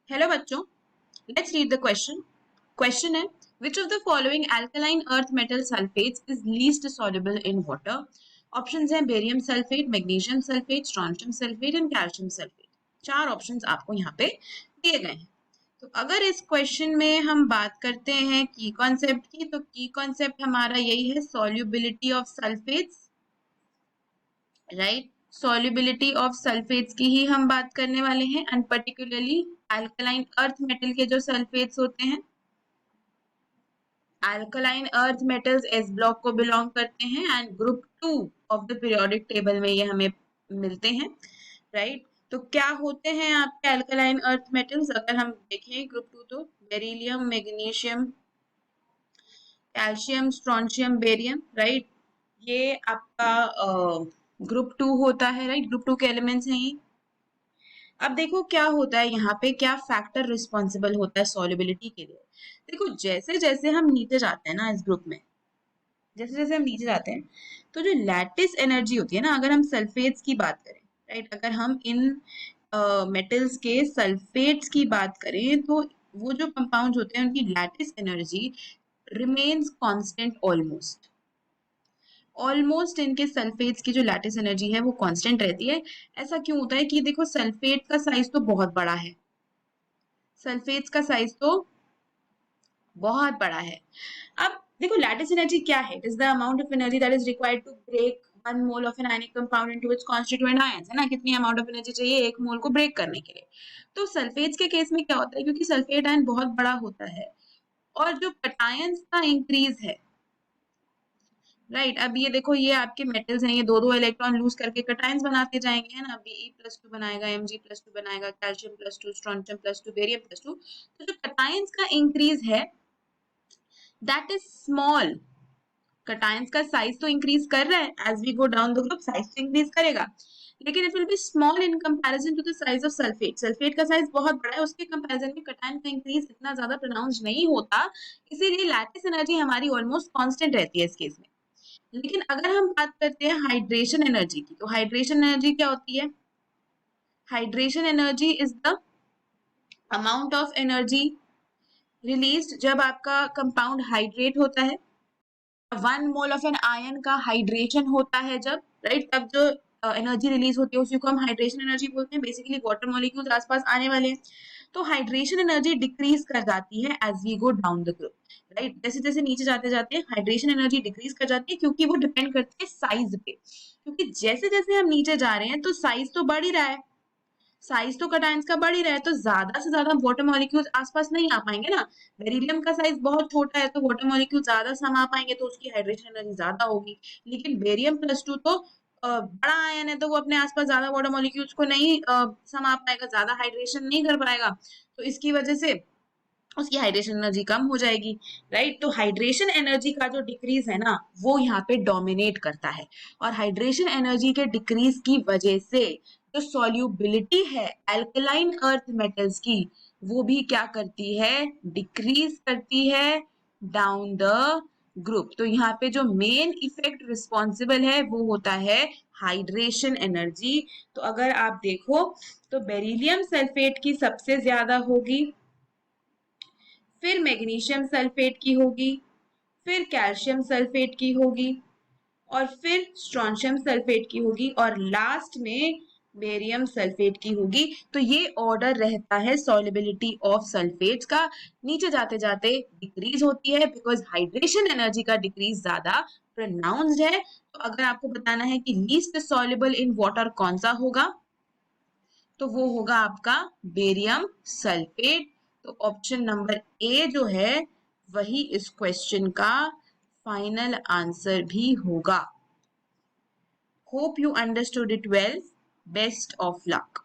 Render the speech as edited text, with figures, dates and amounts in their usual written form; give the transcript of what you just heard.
Hello बच्चों, let's read the question. Question है, which of the following alkaline earth metal sulfates is least soluble in water? Options हैं barium sulphate, magnesium sulphate, strontium sulphate and calcium sulphate. चार options आपको यहाँ पे दिए गए हैं। तो अगर इस क्वेश्चन में हम बात करते हैं की कॉन्सेप्ट की, तो की कॉन्सेप्ट हमारा यही है, solubility of sulphates, right. Solubility of sulphates की ही हम बात करने वाले हैं, and particularly alkaline earth metal के जो सल्फेट्स होते हैं, alkaline earth metals S block को बिलोंग करते हैं and group 2 of the periodic table में ये हमें मिलते हैं, राइट। तो क्या होते हैं आपके अल्कलाइन अर्थ मेटल्स? अगर हम देखें ग्रुप 2, तो beryllium, magnesium, calcium, strontium, barium, right. ये आपका ग्रुप 2 होता है, राइट। ग्रुप 2 के एलिमेंट्स हैं ये। अब देखो क्या होता है यहाँ पे, क्या फैक्टर रिस्पॉन्सिबल होता है सॉल्युबिलिटी के लिए। देखो जैसे जैसे हम नीचे जाते हैं ना इस ग्रुप में, जैसे जैसे हम नीचे जाते हैं, तो जो लैटिस एनर्जी होती है ना, अगर हम सल्फेट्स की बात करें, राइट, अगर हम इन मेटल्स के सल्फेट्स की बात करें, तो वो जो कंपाउंड होते हैं उनकी lattice energy remains constant almost इनके सल्फेट्स की जो लैटिस एनर्जी है वो कांस्टेंट रहती है। ऐसा क्यों होता है कि देखो सल्फेट का साइज तो बहुत बड़ा है, सल्फेट्स का साइज तो बहुत बड़ा है। अब देखो लैटिस एनर्जी क्या है? It is the amount of energy that is required to break 1 mole of an ionic compound into its constituent ions, है ना। कितनी अमाउंट ऑफ एनर्जी चाहिए 1 मोल को ब्रेक करने के लिए। तो सल्फेट्स के केस में क्या होता है, क्योंकि सल्फेट आयन बहुत बड़ा होता है और जो कटायंस का इंक्रीज है, राइट। अब ये देखो, ये आपके मेटल्स हैं, ये दो दो इलेक्ट्रॉन लूज करके कटायंस बनाते जाएंगे, है ना। Be+2 बनाएगा, Mg+2 बनाएगा, कैल्शियम+2, स्ट्रोंशियम+2, बेरियम+2। तो जो कटायंस का इंक्रीज है दैट इज स्मॉल। कटायंस का साइज तो इंक्रीज कर रहा है, as we go down the group size तो इंक्रीज करेगा, लेकिन it will be small in comparison to the size of sulphate. Sulphate का साइज बहुत बड़ा है, उसके कंपैरिजन में कटायन का इंक्रीज इतना ज्यादा प्रोनाउंस नहीं होता, इसीलिए लैटिस एनर्जी हमारी ऑलमोस्ट कांस्टेंट रहती है इस केस में। लेकिन अगर हम बात करते हैं हाइड्रेशन एनर्जी की, तो हाइड्रेशन एनर्जी क्या होती है? Hydration energy is the amount of energy released जब आपका कंपाउंड हाइड्रेट होता है। 1 मोल ऑफ एन आयन का हाइड्रेशन होता है जब, राइट, तब जो एनर्जी रिलीज होती है उसी को हम हाइड्रेशन एनर्जी बोलते हैं। बेसिकली वाटर मॉलिक्यूल्स आसपास आने वाले हैं, तो हाइड्रेशन एनर्जी डिक्रीज कर जाती है as we go down the group, right. जैसे जैसे नीचे जाते जाते हाइड्रेशन एनर्जी डिक्रीज कर जाती है, क्योंकि वो डिपेंड करती है साइज पे। क्योंकि जैसे जैसे हम नीचे जा रहे हैं तो साइज तो बढ़ ही रहा है, साइज तो कटायंस का बढ़ ही रहा है, तो ज्यादा से ज्यादा वाटर मॉलिक्यूल्स आसपास नहीं आ पाएंगे ना। बेरिलियम का साइज बहुत छोटा है, तो वाटर मॉलिक्यूल ज्यादा समा पाएंगे, तो उसकी हाइड्रेशन एनर्जी ज्यादा होगी। लेकिन Barium+2 तो बड़ा आयन है, तो वो अपने आसपास ज्यादा वाटर मॉलिक्यूल्स को नहीं समा पाएगा, ज्यादा हाइड्रेशन नहीं कर पाएगा, तो इसकी वजह से उसकी हाइड्रेशन एनर्जी कम हो जाएगी, राइट। तो हाइड्रेशन एनर्जी का जो डिक्रीज है ना, वो यहाँ पे डोमिनेट करता है, और हाइड्रेशन एनर्जी के डिक्रीज की वजह से जो सॉल्युबिलिटी है अल्कलाइन अर्थ मेटल्स की, वो भी क्या करती है? डिक्रीज करती है डाउन द ग्रुप। तो यहाँ पे जो मेन इफेक्ट रिस्पॉन्सिबल है वो होता है हाइड्रेशन एनर्जी। तो अगर आप देखो तो बेरिलियम सल्फेट की सबसे ज्यादा होगी, फिर मैग्नीशियम सल्फेट की होगी, फिर कैल्शियम सल्फेट की होगी, और फिर स्ट्रोंशियम सल्फेट की होगी, और लास्ट में बेरियम सल्फेट की होगी। तो ये ऑर्डर रहता है सॉल्युबिलिटी ऑफ सल्फेट्स का। नीचे जाते जाते डिक्रीज होती है बिकॉज हाइड्रेशन एनर्जी का डिक्रीज ज्यादा प्रोनाउंस्ड है। तो अगर आपको बताना है कि लीस्ट सॉल्युबल इन वाटर कौन सा होगा, तो वो होगा आपका बेरियम सल्फेट। तो ऑप्शन नंबर ए जो है वही इस क्वेश्चन का फाइनल आंसर भी होगा। Hope you understood it well. Best of luck.